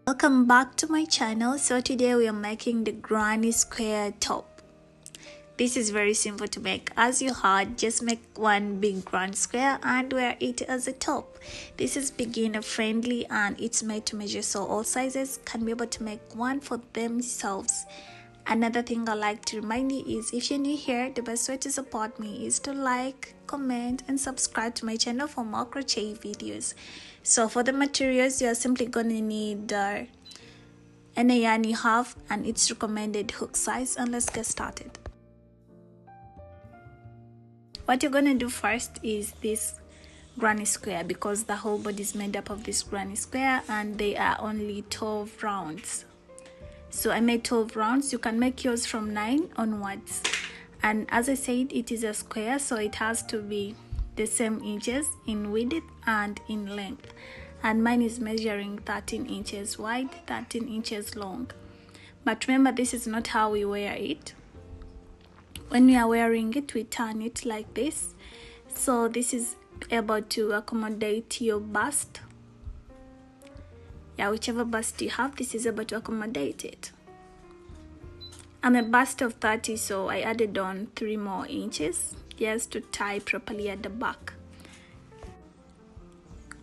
Welcome back to my channel. So today we are making the granny square top. This is very simple to make. As you heard, just make one big granny square and wear it as a top. This is beginner friendly and it's made to measure, so all sizes can be able to make one for themselves. Another thing I like to remind you is, if you're new here, the best way to support me is to like, comment and subscribe to my channel for more crochet videos. So for the materials, you're simply gonna need any yarn you have and its recommended hook size, and let's get started. What you're gonna do first is this granny square, because the whole body is made up of this granny square and they are only 12 rounds. So I made 12 rounds. You can make yours from 9 onwards. And as I said, it is a square, so it has to be the same inches in width and in length. And mine is measuring 13 inches wide, 13 inches long. But remember, this is not how we wear it. When we are wearing it, we turn it like this. So this is able to accommodate your bust. Yeah, whichever bust you have, this is able to accommodate it. I'm a bust of 30, so I added on 3 more inches just to tie properly at the back.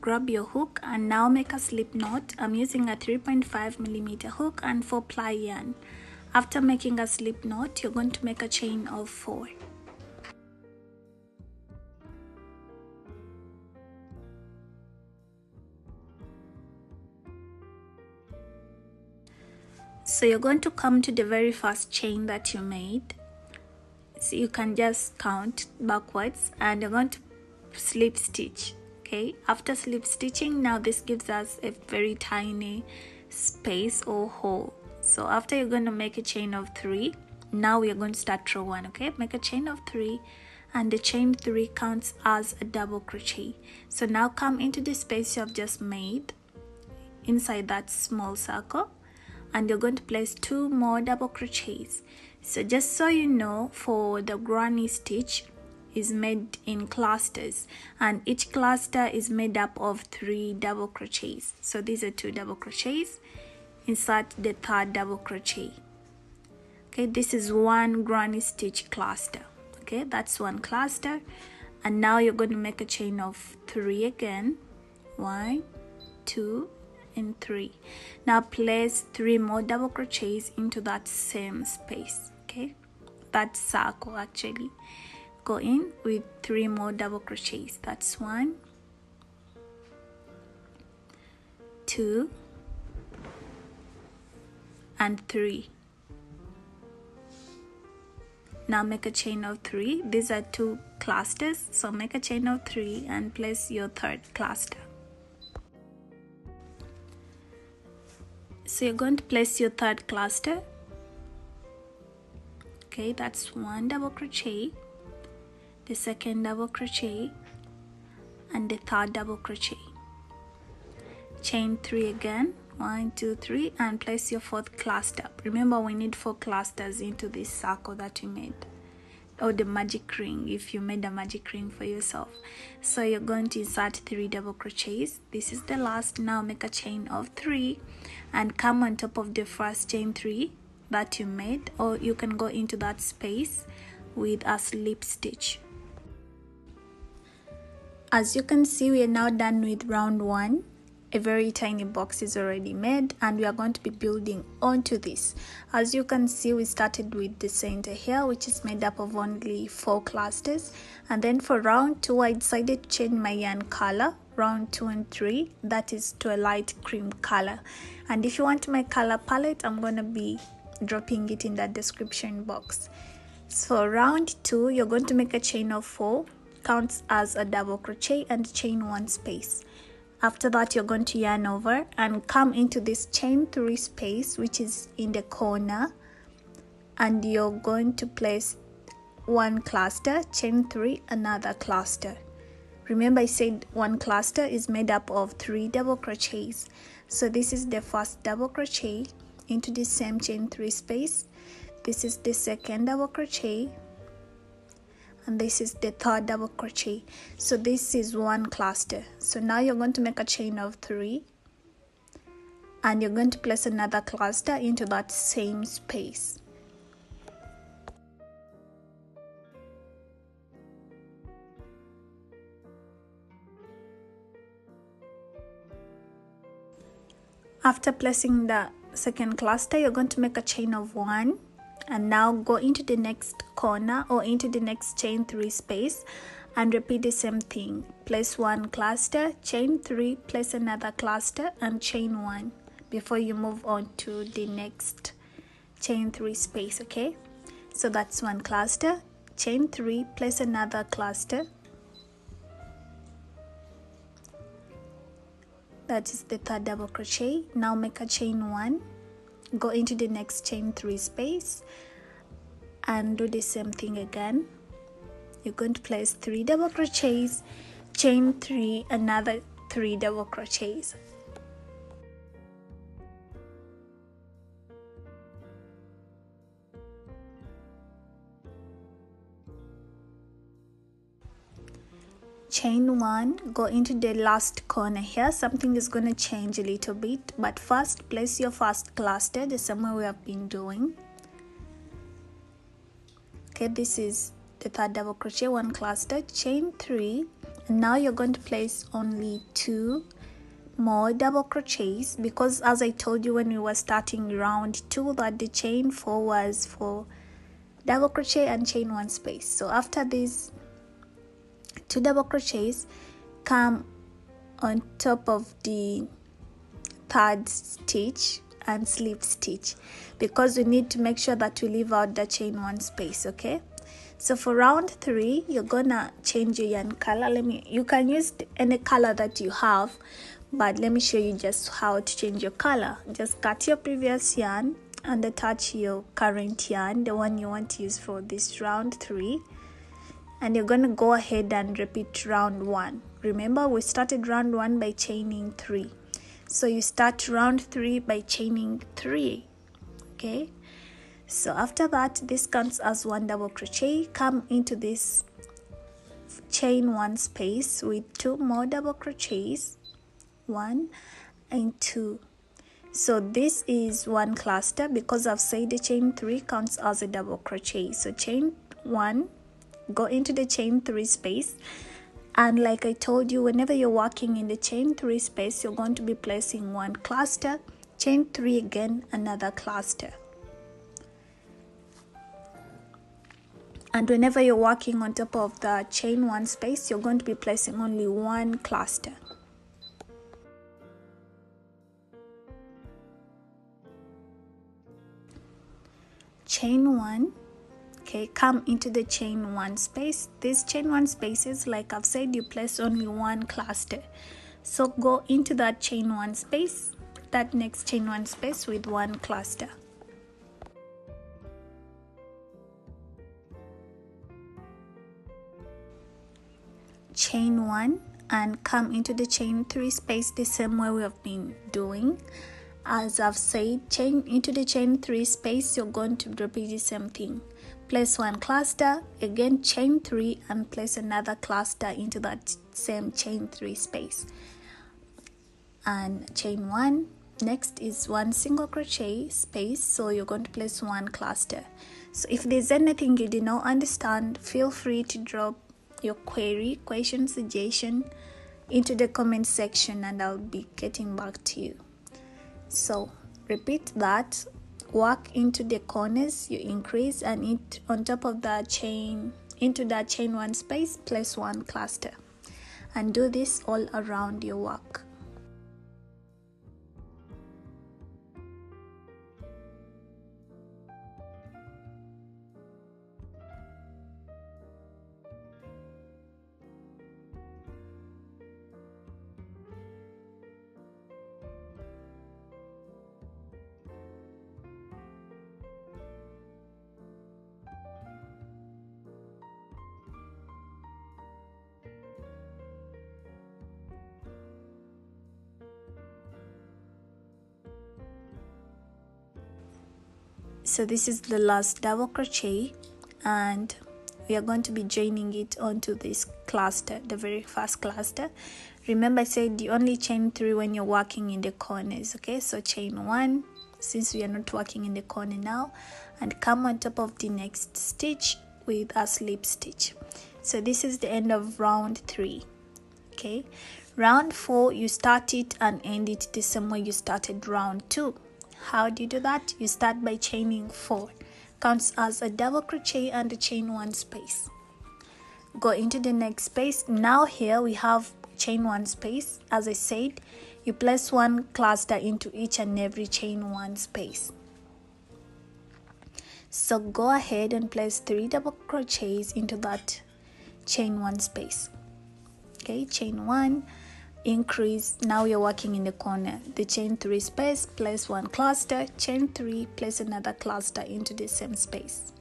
Grab your hook and now make a slip knot. I'm using a 3.5mm hook and 4-ply yarn. After making a slip knot, you're going to make a chain of 4. So you're going to come to the very first chain that you made. So you can just count backwards and you're going to slip stitch. Okay, after slip stitching, now this gives us a very tiny space or hole. So after you're going to make a chain of 3, now we are going to start row 1. Okay, make a chain of 3 and the chain 3 counts as a double crochet. So now come into the space you have just made inside that small circle, and you're going to place 2 more double crochets. So just so you know, for the granny stitch is made in clusters and each cluster is made up of 3 double crochets. So these are 2 double crochets. Insert the 3rd double crochet. Okay, this is one granny stitch cluster. Okay, that's one cluster, and now you're going to make a chain of 3 again. 1, 2 and 3. Now place 3 more double crochets into that same space. Okay, that circle actually. Go in with 3 more double crochets. That's 1, 2 and 3. Now make a chain of 3. These are 2 clusters, so make a chain of 3 and place your 3rd cluster. So you're going to place your 3rd cluster. Okay, that's 1 double crochet, the 2nd double crochet and the 3rd double crochet. Chain 3 again, 1, 2, 3, and place your 4th cluster. Remember, we need 4 clusters into this circle that we made, or the magic ring if you made a magic ring for yourself. So you're going to insert 3 double crochets. This is the last. Now make a chain of 3 and come on top of the first chain 3 that you made, or you can go into that space with a slip stitch. As you can see, we are now done with round 1. A very tiny box is already made and we are going to be building onto this. As you can see, we started with the center here, which is made up of only 4 clusters, and then for round 2 I decided to change my yarn color. Round 2 and 3, that is to a light cream color, and if you want my color palette, I'm going to be dropping it in the description box. So round 2, you're going to make a chain of 4, counts as a double crochet, and chain 1 space. After that, you're going to yarn over and come into this chain 3 space, which is in the corner, and you're going to place 1 cluster, chain 3, another cluster. Remember, I said 1 cluster is made up of 3 double crochets. So this is the first double crochet into the same chain 3 space. This is the 2nd double crochet, and this is the 3rd double crochet. So this is 1 cluster. So now you're going to make a chain of 3 and you're going to place another cluster into that same space. After placing the second cluster, you're going to make a chain of 1 and now go into the next corner or into the next chain 3 space and repeat the same thing. Place 1 cluster, chain 3, place another cluster and chain 1 before you move on to the next chain 3 space. Okay, so that's 1 cluster, chain 3, place another cluster. That is the third double crochet. Now make a chain 1, go into the next chain 3 space and do the same thing again. You're going to place 3 double crochets, chain 3, another 3 double crochets. Chain 1, go into the last corner here. Something is going to change a little bit, but first place your first cluster the same way we have been doing. Okay, this is the third double crochet, 1 cluster, chain 3, and now you're going to place only 2 more double crochets, because as I told you when we were starting round 2 that the chain 4 was for double crochet and chain 1 space. So after these 2 double crochets, come on top of the third stitch and slip stitch, because we need to make sure that we leave out the chain 1 space. Okay, so for round 3 you're gonna change your yarn color. You can use any color that you have, but let me show you just how to change your color. Just cut your previous yarn and attach your current yarn, the one you want to use for this round 3, and you're going to go ahead and repeat round 1. Remember, we started round 1 by chaining 3, so you start round 3 by chaining 3. Okay, so after that, this counts as 1 double crochet. Come into this chain 1 space with 2 more double crochets, 1 and 2. So this is 1 cluster, because I've said the chain 3 counts as a double crochet. So chain 1, go into the chain 3 space, and like I told you, whenever you're working in the chain 3 space, you're going to be placing 1 cluster, chain 3 again, another cluster. And whenever you're working on top of the chain 1 space, you're going to be placing only 1 cluster. Chain 1. Okay, come into the chain 1 space. This chain 1 spaces, like I've said, you place only 1 cluster. So go into that chain 1 space, that next chain 1 space with 1 cluster. Chain 1 and come into the chain 3 space the same way we have been doing. As I've said, chain into the chain 3 space, you're going to repeat the same thing. Place 1 cluster, again chain 3 and place another cluster into that same chain 3 space. And chain 1, next is 1 single crochet space, so you're going to place 1 cluster. So if there's anything you do not understand, feel free to drop your query, question, suggestion into the comment section and I'll be getting back to you. So repeat that, work into the corners, you increase, and on top of that chain, into that chain 1 space, place 1 cluster, and do this all around your work. So this is the last double crochet, and we are going to be joining it onto this cluster, the very first cluster. Remember I said you only chain 3 when you're working in the corners, okay? So chain 1 since we are not working in the corner now, and come on top of the next stitch with a slip stitch. So this is the end of round 3. Okay, round 4 you start it and end it the same way you started round 2. How do you do that? You start by chaining 4, counts as a double crochet and chain 1 space. Go into the next space. Now here we have chain 1 space. As I said, you place 1 cluster into each and every chain 1 space. So go ahead and place 3 double crochets into that chain 1 space. Okay, chain 1, increase. Now you're working in the corner. The chain 3 space, place 1 cluster, chain 3, place another cluster into the same space.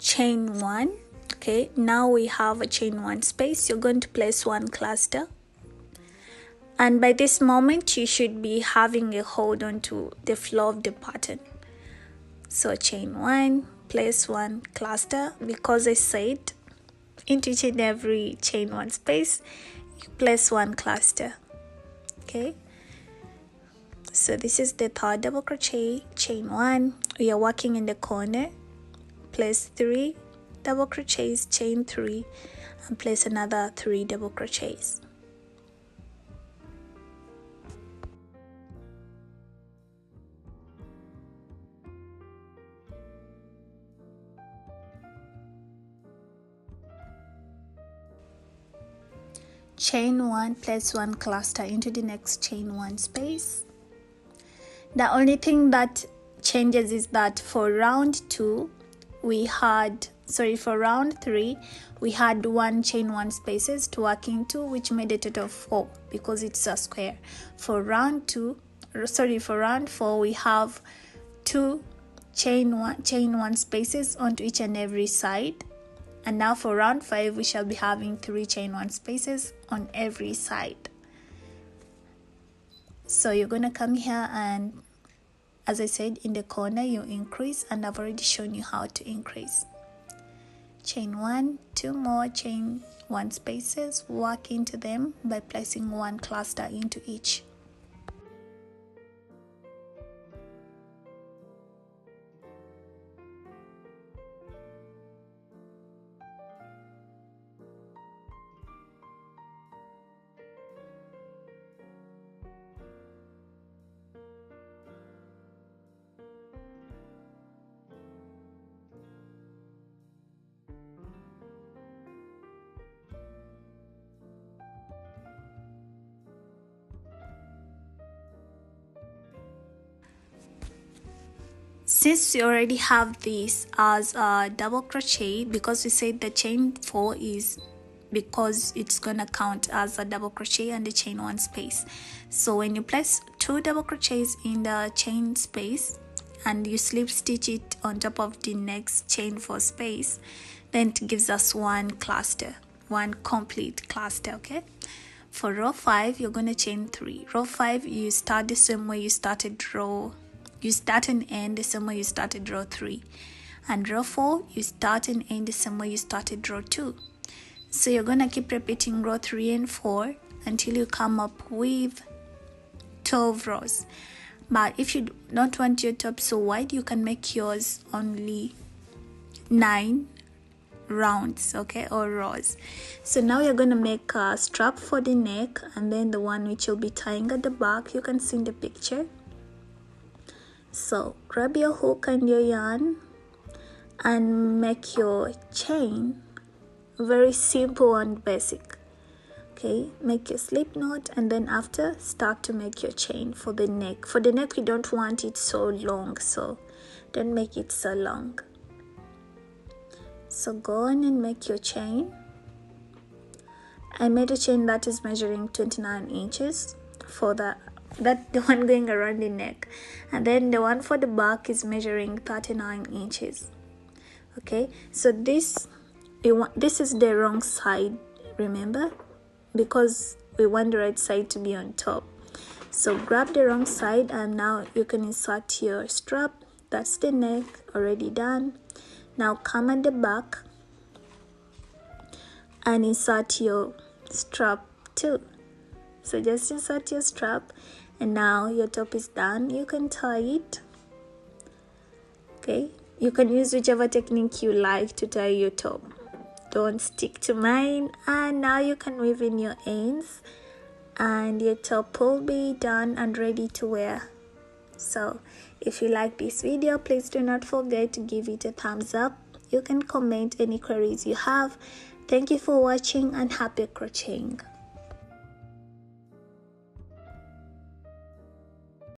Chain 1. Okay, now we have a chain 1 space. You're going to place 1 cluster, and by this moment you should be having a hold onto the flow of the pattern. So chain 1, place 1 cluster, because I said into each and every chain 1 space you place 1 cluster. Okay, so this is the 3rd double crochet, chain 1, we are working in the corner, place 3 double crochets, chain 3, and place another 3 double crochets. Chain 1, place 1 cluster into the next chain 1 space. The only thing that changes is that for round 2 we had, for round 3 we had 1 chain 1 spaces to work into, which made a total of 4 because it's a square. For round 4 we have 2 chain 1 spaces onto each and every side. And now for round 5 we shall be having 3 chain 1 spaces on every side. So you're gonna come here, and as I said, in the corner you increase, and I've already shown you how to increase. Chain 1, 2 more chain 1 spaces, work into them by placing 1 cluster into each. Since we already have this as a double crochet, because we said the chain 4 is because it's gonna count as a double crochet and the chain 1 space. So when you place 2 double crochets in the chain space and you slip stitch it on top of the next chain 4 space, then it gives us 1 cluster, 1 complete cluster. Okay, for row 5 you're gonna chain 3. Row 5 you start the same way you started you start and end the same way you started row 3, and row 4 you start and end the same way you started row 2. So you're gonna keep repeating row 3 and 4 until you come up with 12 rows. But if you don't want your top so wide, you can make yours only 9 rounds, okay, or rows. So now you're gonna make a strap for the neck, and then the one which you'll be tying at the back, you can see in the picture. So grab your hook and your yarn and make your chain. Very simple and basic. Okay, make your slip knot, and then after start to make your chain for the neck. For the neck you don't want it so long, so don't make it so long. So go on and make your chain. I made a chain that is measuring 29 inches for the one going around the neck, and then the one for the back is measuring 39 inches. Okay, so this this is the wrong side, remember, because we want the right side to be on top. So grab the wrong side, and now you can insert your strap. That's the neck already done. Now come at the back and insert your strap too. So just insert your strap, and now your top is done. You can tie it. Okay, you can use whichever technique you like to tie your top. Don't stick to mine. And now you can weave in your ends, and your top will be done and ready to wear. So if you like this video, please do not forget to give it a thumbs up. You can comment any queries you have. Thank you for watching, and happy crocheting.